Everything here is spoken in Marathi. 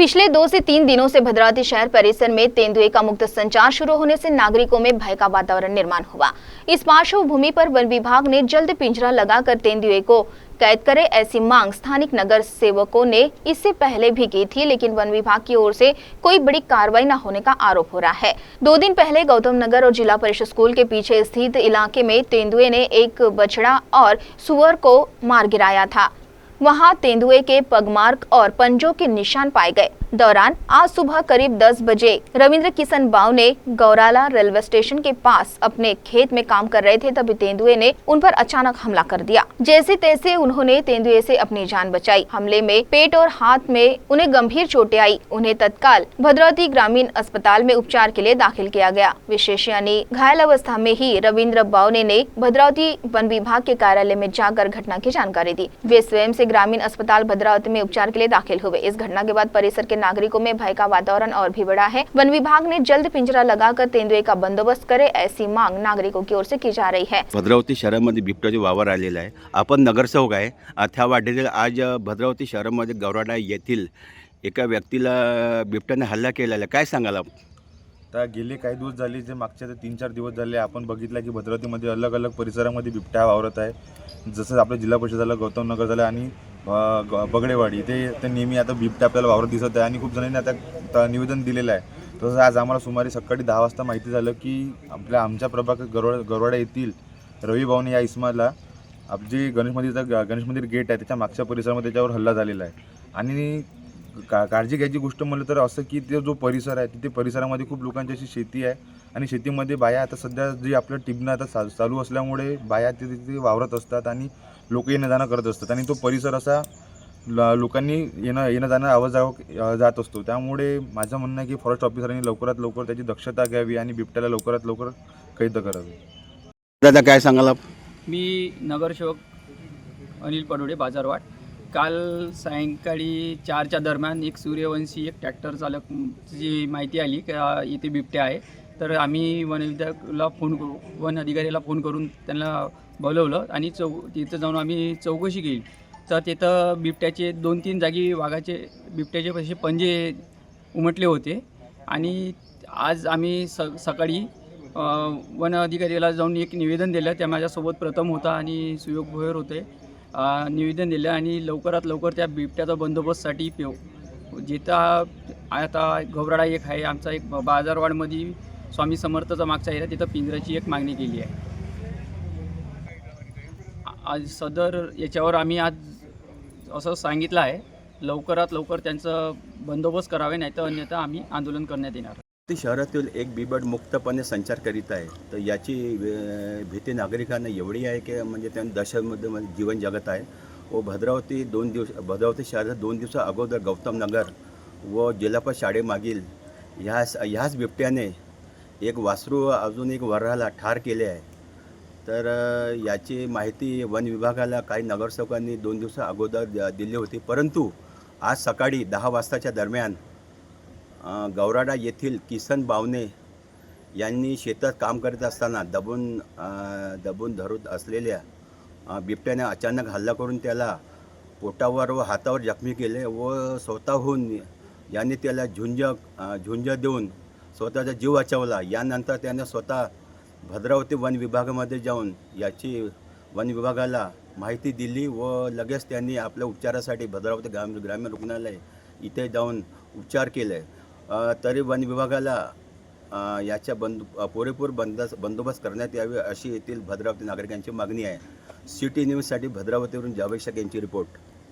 पिछले 2 से 3 दिनों से भद्रावती शहर परिसर में तेंदुए का मुक्त संचार शुरू होने से नागरिकों में भय का वातावरण निर्माण हुआ। इस पार्श्वभूमि पर वन विभाग ने जल्द पिंजरा लगाकर तेंदुए को कैद करे, ऐसी मांग स्थानिक नगर सेवकों ने इससे पहले भी की थी, लेकिन वन विभाग की ओर से कोई बड़ी कार्रवाई न होने का आरोप हो रहा है। 2 दिन पहले गौतम नगर और जिला परिषद स्कूल के पीछे स्थित इलाके में तेंदुए ने एक बछड़ा और सुअर को मार गिराया था। वहां तेंदुए के पगमार्क और पंजों के निशान पाए गए। दौरान आज सुबह करीब 10 बजे रविंद्र किशन बाव ने गौराला रेलवे स्टेशन के पास अपने खेत में काम कर रहे थे, तभी तेंदुए ने उन पर अचानक हमला कर दिया। जैसे तैसे उन्होंने तेंदुए से अपनी जान बचाई। हमले में पेट और हाथ में उन्हें गंभीर चोटें आई। उन्हें तत्काल भद्रावती ग्रामीण अस्पताल में उपचार के लिए दाखिल किया गया। विशेष यानी घायल अवस्था में ही रविंद्र बावने ने भद्रावती वन विभाग के कार्यालय में जाकर घटना की जानकारी दी। वे स्वयं से ग्रामीण अस्पताल भद्रावती में उपचार के लिए दाखिल हुए। इस घटना के बाद परिसर के नागरिकों में भय का वातावरण और भी बढ़ा है। वन विभाग ने जल्द पिंजरा लगाकर तेंदुए का बंदोबस्त करे, ऐसी मांग नागरिकों की ओर से की जा रही है। भद्रावती शहरामध्ये बिबट्याचा वावर आलेला आहे। आपण नगरसेवक आहे। त्या वाटेतील आज भद्रावती शहरामध्ये गौराडा येथील एका व्यक्तीला बिबट्याने हल्ला केलेला आहे। काय सांगाल आपण? तर गेले काही दिवस झाले, जे मागच्या 3-4 दिवस झाले आपण बघितलं की भद्रावतीमध्ये अलग अलग परिसरामध्ये बिबट्या वावरत आहे। जसं आपलं जिल्हा परिषद झालं, गौतम नगर झालं आणि बगडेवाडी ते नेहमी आता बिबट्या आपल्याला वावरत दिसत आहे आणि खूप जणांनी आता निवेदन दिलेलं आहे। तसंच आज आम्हाला सुमारे सकाळी 10 वाजता माहिती झालं की आमच्या प्रभाग गौराडा येथील रवी बावने या इसमाला जे गणेश मंदिर गेट आहे त्याच्या मागच्या परिसरामध्ये त्याच्यावर हल्ला झालेला आहे। आणि काळजी घ्यायची गोष्ट म्हणलं तर असं की ते जो परिसर आहे तिथे परिसरामध्ये खूप लोकांची अशी शेती आहे आणि शेतीमध्ये बाया आता सध्या जे आपलं टिबणं आता चालू असल्यामुळे बाया तिथे वावरत असतात आणि लोक येणं जाणं करत असतात आणि तो परिसर असा लोकांनी येणं जाणं आवाजावं जात असतो। त्यामुळे माझं म्हणणं आहे की फॉरेस्ट ऑफिसरांनी लवकरात लवकर त्याची दक्षता घ्यावी आणि बिबट्याला लवकरात लवकर कैद करावी। दादा काय सांगाल आप? मी नगरसेवक अनिल पडोडे बाजारवाड। काल सायंकाळी 4च्या दरम्यान एक सूर्यवंशी एक ट्रॅक्टर चालकची माहिती आली की इथे बिबट्या आहे। तर आम्ही वन अधिकाऱ्याला फोन करून त्यांना बोलवलं आणि तिथं जाऊन आम्ही चौकशी केली। तर तिथं बिबट्याचे 2-3 जागी बिबट्याचे असे पंजे उमटले होते आणि आज आम्ही सकाळी वन अधिकाऱ्याला जाऊन एक निवेदन दिलं। त्या माझ्यासोबत प्रथम होता आणि सुयोग भोयर होते। निवेदन दिलं आणि लवकरात लवकर त्या बिबट्याचा बंदोबस्तसाठी जिथं आता गौराडा एक आहे आमचा, एक बाजारवाडमध्ये स्वामी समर्थचा मागचा एरिया, तिथं पिंजऱ्याची एक मागणी केली आहे। आज सदर याच्यावर आम्ही आज असं सांगितलं आहे लवकरात लवकर त्यांचं बंदोबस्त करावे, नाही तर अन्यथा आम्ही आंदोलन करण्यात येणार। शहरातील एक बिबट मुक्तपणे संचार करीत आहे, तर याची भीती नागरिकांना एवढी आहे की म्हणजे त्यांनी दहशतमध्ये जीवन जगत आहे। व भद्रावती शहरात 2 दिवसा अगोदर गौतम नगर व जिल्हा शाळेमागील ह्याच बिबट्याने एक वासरू अजून एक वऱ्हाला ठार केले आहे। तर याची माहिती वन विभागाला काही नगरसेवकांनी 2 दिवसा अगोदर दिली होती, परंतु आज सकाळी 10 वाजताच्या दरम्यान गौराडा येथील किसन बावने यांनी शेतात काम करत असताना दबून धरत असलेल्या बिबट्याने अचानक हल्ला करून त्याला पोटावर व हातावर जखमी केले व स्वतःहून यांनी त्याला झुंज देऊन स्वतःचा जीव वाचवला। यानंतर त्याने स्वतः भद्रावती वन विभागामध्ये जाऊन याची वन विभागाला माहिती दिली व लगेच त्यांनी आपल्या उपचारासाठी भद्रावती ग्रामीण रुग्णालय इथे जाऊन उपचार केले। तरी वन विभागाला याच्या पुरेपूर बंदोबस्त करण्यात यावे अशी येथील भद्रावती नागरिकांची मागणी आहे। सिटी न्यूजसाठी भद्रावतीवरून जावेद शेख यांची रिपोर्ट।